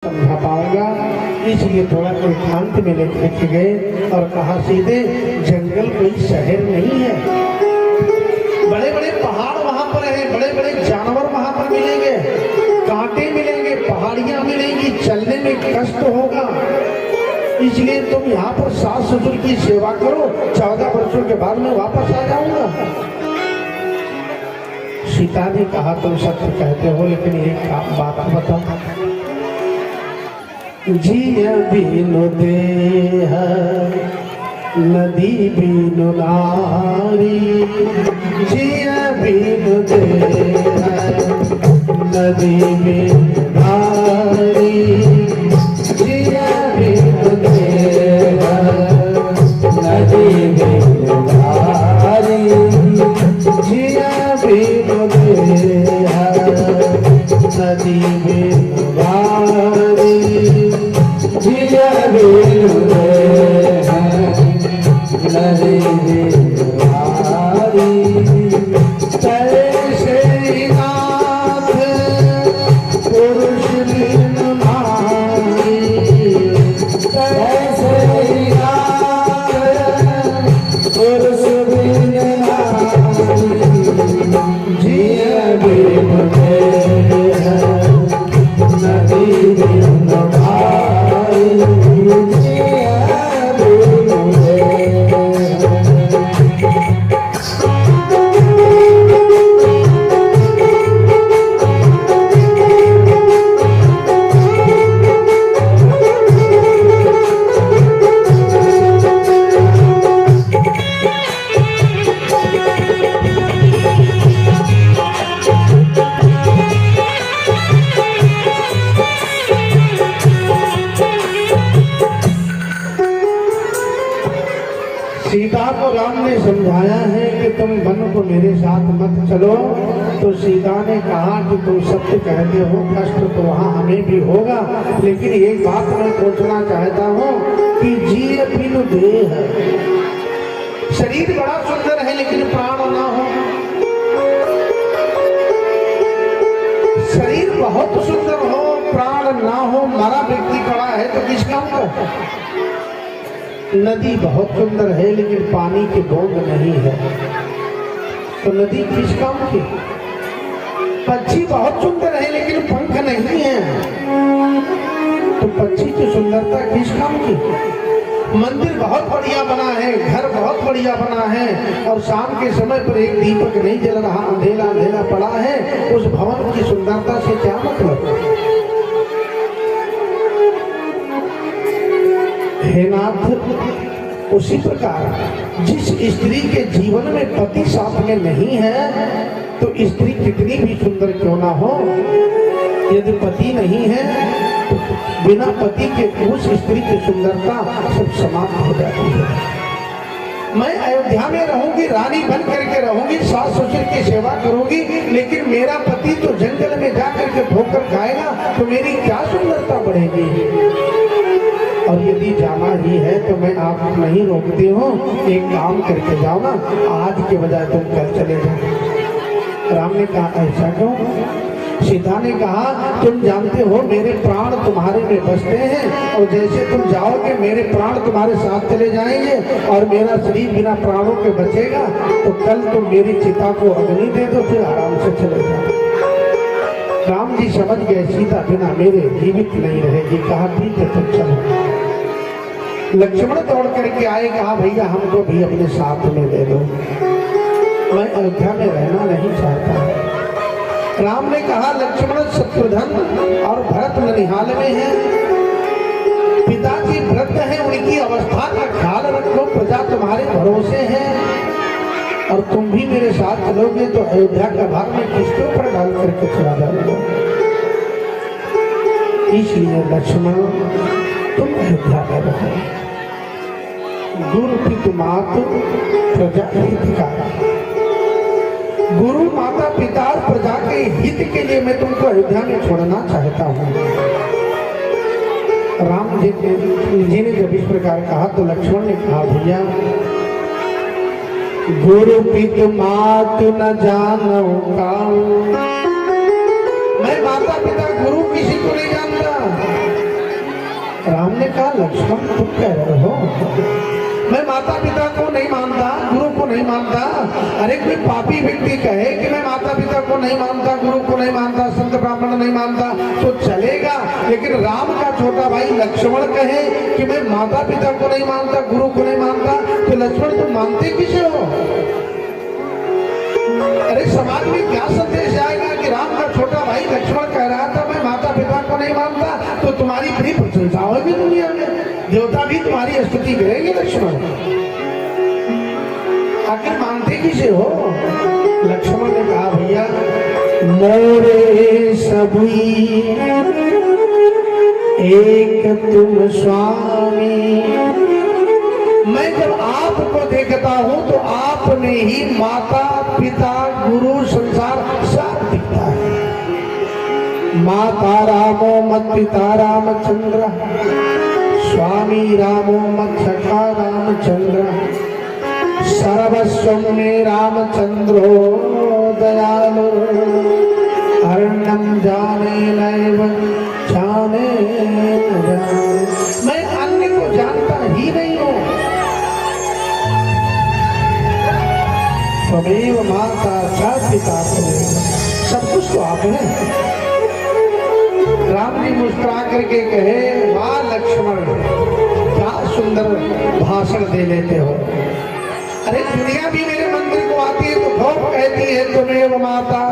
समझा पाऊंगा, इसलिए थोड़ा एकांत में लेकर गए और कहा सीधे जंगल कोई शहर नहीं है, बड़े बड़े पहाड़ वहां पर हैं, बड़े बड़े जानवर वहां पर मिलेंगे, कांटे मिलेंगे, पहाड़ियां मिलेंगी, चलने में कष्ट होगा, इसलिए तुम यहाँ पर सास ससुर की सेवा करो, 14 वर्षों के बाद मैं वापस आ जाऊंगा। सीता ने कहा तुम सत्य कहते हो, लेकिन एक बात बताओ, जिया बिनु देह नदी बिनु नारी, जिया बिनु देह नदी बिनु नारी, जिया बिनु देह नदी बिनु नारी, जिया बिनु देह नदी बिनु नारी, जिया बिनु देह नदी बिनु नारी, तैसे नाथ पुरुष बिनु नारी, तैसे नाथ पुरुष बिनु नारी, जिया बिनु देह नदी बिनु नारी, जिया बिनु देह। सीता को राम ने समझाया है कि तुम वन को मेरे साथ मत चलो, तो सीता ने कहा कि तुम सत्य कहते हो, कष्ट तो वहाँ हमें भी होगा, लेकिन एक बात मैं पूछना चाहता हूँ कि जिए बिनु देह, शरीर बड़ा सुंदर है लेकिन प्राण ना हो, शरीर बहुत सुंदर हो प्राण ना हो, मरा व्यक्ति पड़ा है तो किस काम का? नदी बहुत सुंदर है लेकिन पानी की बूंद नहीं है, तो नदी किस काम की? पक्षी बहुत सुंदर है लेकिन पंख नहीं है, तो पक्षी की सुंदरता किस काम की? मंदिर बहुत बढ़िया बना है, घर बहुत बढ़िया बना है, और शाम के समय पर एक दीपक नहीं जल रहा, अंधेरा अंधेरा पड़ा है, उस भवन की सुंदरता से क्या मतलब? हे नाथ, उसी प्रकार जिस स्त्री के जीवन में पति साथ में नहीं है, तो स्त्री कितनी भी सुंदर क्यों ना हो, यदि पति नहीं है तो बिना पति के उस स्त्री की सुंदरता सब समाप्त हो जाती है। मैं अयोध्या में रहूंगी, रानी बन करके रहूंगी, सास ससुर की सेवा करूंगी, लेकिन मेरा पति तो जंगल में जाकर के ठोकर खाएगा, तो मेरी क्या सुंदरता बढ़ेगी? और यदि जाना ही है तो मैं आपको नहीं रोकती हूँ, एक काम करके जाओ ना, आज के बजाय तुम कल चले जाओ। राम ने कहा ऐसा क्यों? सीता ने कहा तुम जानते हो मेरे प्राण तुम्हारे में बसते हैं, और जैसे तुम जाओगे मेरे प्राण तुम्हारे साथ चले जाएंगे, और मेरा शरीर बिना प्राणों के बचेगा, तो कल तुम मेरी चिता को अग्नि दे दो, फिर आराम से चले जाओ। राम जी समझ गए सीता बिना मेरे जीवित नहीं रहेगी, कहा ठीक है तुम चलो। लक्ष्मण दौड़ करके आए, कहा भैया हमको भी अपने साथ में ले लो, मैं अयोध्या में रहना नहीं चाहता। राम ने कहा लक्ष्मण शत्रुघ्न और भरत ननिहाल में है, पिताजी वृद्ध हैं, उनकी अवस्था का ख्याल रखो, प्रजा तुम्हारे भरोसे है, और तुम भी मेरे साथ चलोगे तो अयोध्या का भाग में किसके ऊपर डाल करके चला जाएगा। इसलिए लक्ष्मण तुम अयोध्या में रहो, गुरु पितु मातु प्रजा हितकारी, गुरु माता पिता प्रजा के हित के लिए मैं तुमको अयोध्या में छोड़ना चाहता हूँ। राम जी ने जब इस प्रकार कहा तो लक्ष्मण ने कहा भैया गुरु पितु मातु न जानो काऊ, मैं माता पिता गुरु किसी को नहीं जानता, कहा लक्ष्मण तुम कह रहे हो मैं माता पिता को नहीं मानता, गुरु को नहीं मानता। अरे कोई पापी व्यक्ति कहे कि मैं माता पिता को नहीं मानता, गुरु को नहीं मानता, संत ब्राह्मण नहीं मानता तो चलेगा, लेकिन राम का छोटा भाई लक्ष्मण कहे कि मैं माता पिता को नहीं मानता, गुरु को नहीं मानता, तो लक्ष्मण तुम मानते किसे हो? अरे समाज में क्या संदेश आएगा कि राम का छोटा भाई लक्ष्मण कह रहा था मैं माता पिता को नहीं मानता, तो तुम्हारी बड़ी प्रशंसा होगी दुनिया में, देवता भी तुम्हारी स्तुति करेंगे। लक्ष्मण आखिर मानते किसे हो? लक्ष्मण ने कहा भैया मोरे सभी एक तुम स्वामी, मैं जब आपको देखता हूं तो आपने ही माता पिता गुरु संसार सब दिखता है। माता रामो मत पिता रामचंद्र, स्वामी रामो मत सखा रामचंद्र, सर्वस्व में रामचंद्रो दयालु, अरण्यम जाने नैव जाने न जाने, मैं अन्य को जानता ही नहीं हूँ। त्वमेव माता च पिता त्वमेव, सब कुछ तो आप हैं। राम जी मुस्कुरा करके कहे वाह लक्ष्मण क्या सुंदर भाषण दे लेते हो। अरे दुनिया भी मेरे मंदिर को आती है तो खूब कहती है त्वमेव माता,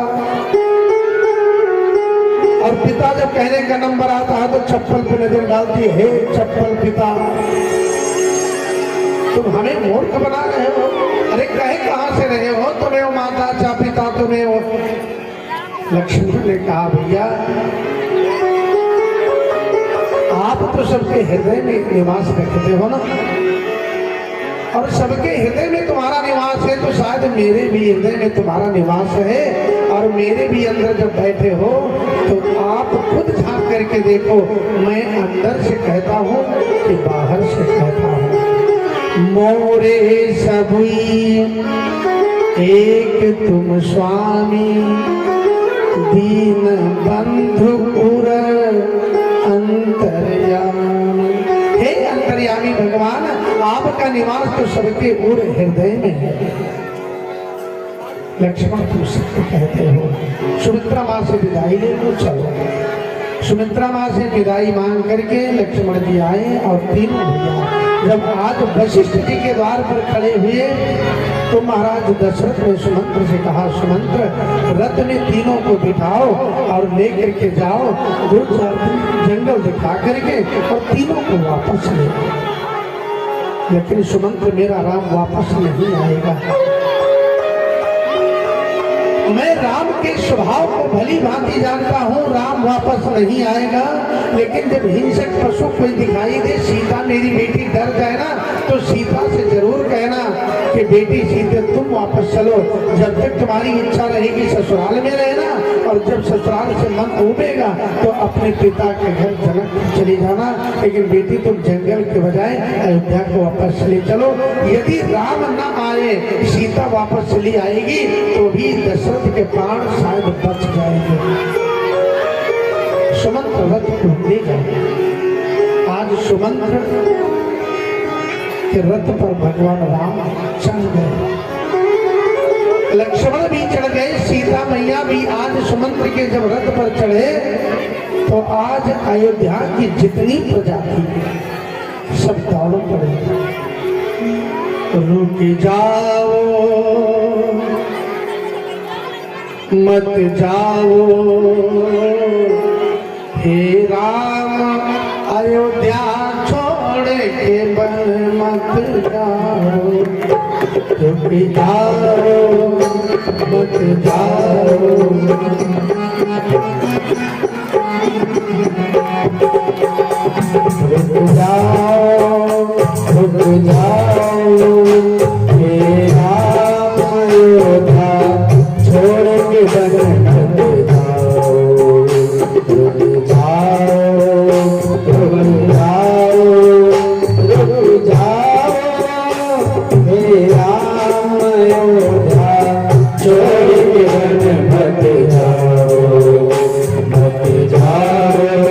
और पिता जब कहने का नंबर आता है तो चप्पल पे नजर डालती है चप्पल पिता, तुम हमें मूर्ख बना रहे हो। अरे कहे कहां से रहे हो? तुम्हें माता चा पिता तुम्हें हो। लक्ष्मण ने कहा भैया आप तो सबके हृदय में निवास रखते हो ना, और सबके हृदय में तुम्हारा निवास है, तो शायद मेरे भी हृदय में तुम्हारा निवास है, और मेरे भी अंदर जब बैठे हो तो आप खुद झांक करके देखो, मैं अंदर से कहता हूँ कि बाहर से कहता हूँ। मोरे सभी एक तुम स्वामी, दीन बंधु पुर अंतर्यामी। हे अंतर्यामी भगवान, आपका निवास तो सबके उर हृदय में है। लक्ष्मण तुम सत्य कहते हो। सुमित्रा माँ से विदाई ले लो, चलो। सुमित्रा माँ से विदाई मांग करके लक्ष्मण जी आए, और तीनों भैया जब आज वशिष्ठ जी के द्वार पर खड़े हुए तो महाराज दशरथ ने सुमंत्र से कहा सुमंत्र रथ में तीनों को बिठाओ और लेकर के जाओ, 2-4 दिन जंगल दिखा करके और तीनों को वापस ले। लेकिन सुमंत्र मेरा राम वापस नहीं आएगा। मैं राम के स्वभाव को भली भांति जानता हूँ, राम वापस नहीं आएगा। लेकिन जब हिंसक पशु कोई दिखाई दे, सीता मेरी बेटी डर जाए ना, तो सीता से जरूर कहना कि बेटी सीते तुम वापस चलो, जब तक तुम्हारी इच्छा रहेगी ससुराल में रहना, और जब ससुराल से मन उबेगा तो अपने पिता के घर जनक चली जाना, लेकिन बेटी तुम जंगल के बजाय अयोध्या को वापस चले चलो। यदि राम न आए, सीता वापस चली आएगी तो भी दशरथ के प्राण शायद बच जाएंगे। सुमंत्र रथ को ले गए। आज सुमंत्र के रथ पर भगवान राम चढ़ गए, लक्ष्मण भी चढ़ गए, सीता मैया भी आज सुमंत्र के जब रथ पर चढ़े तो आज अयोध्या की जितनी प्रजा थी सब दौड़ पड़े। रुक जाओ मत जाओ हे राम, अयोध्या छोड़ के बन मत जाओ। रुक जाओ मत जाओ, रुक जाओ हे राम, अयोध्या छोड़ के बन मत जाओ। रुक जाओ रुक जाओ रुक जाओ हे राम, अयोध्या छोड़ के बन मत जाओ, मत जाओ।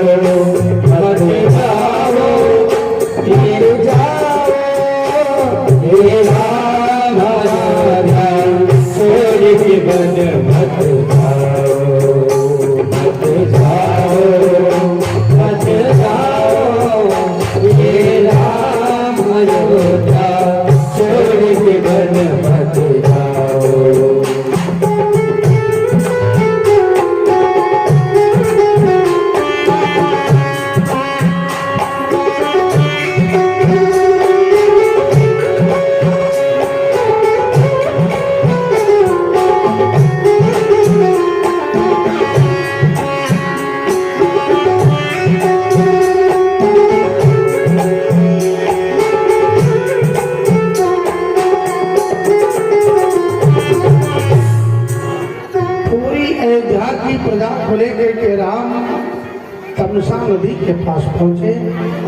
के पास पहुंचे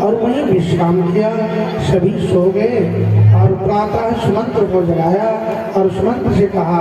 और वहीं विश्राम किया। सभी सो गए और प्रातः सुमंत्र को जगाया और सुमंत्र से कहा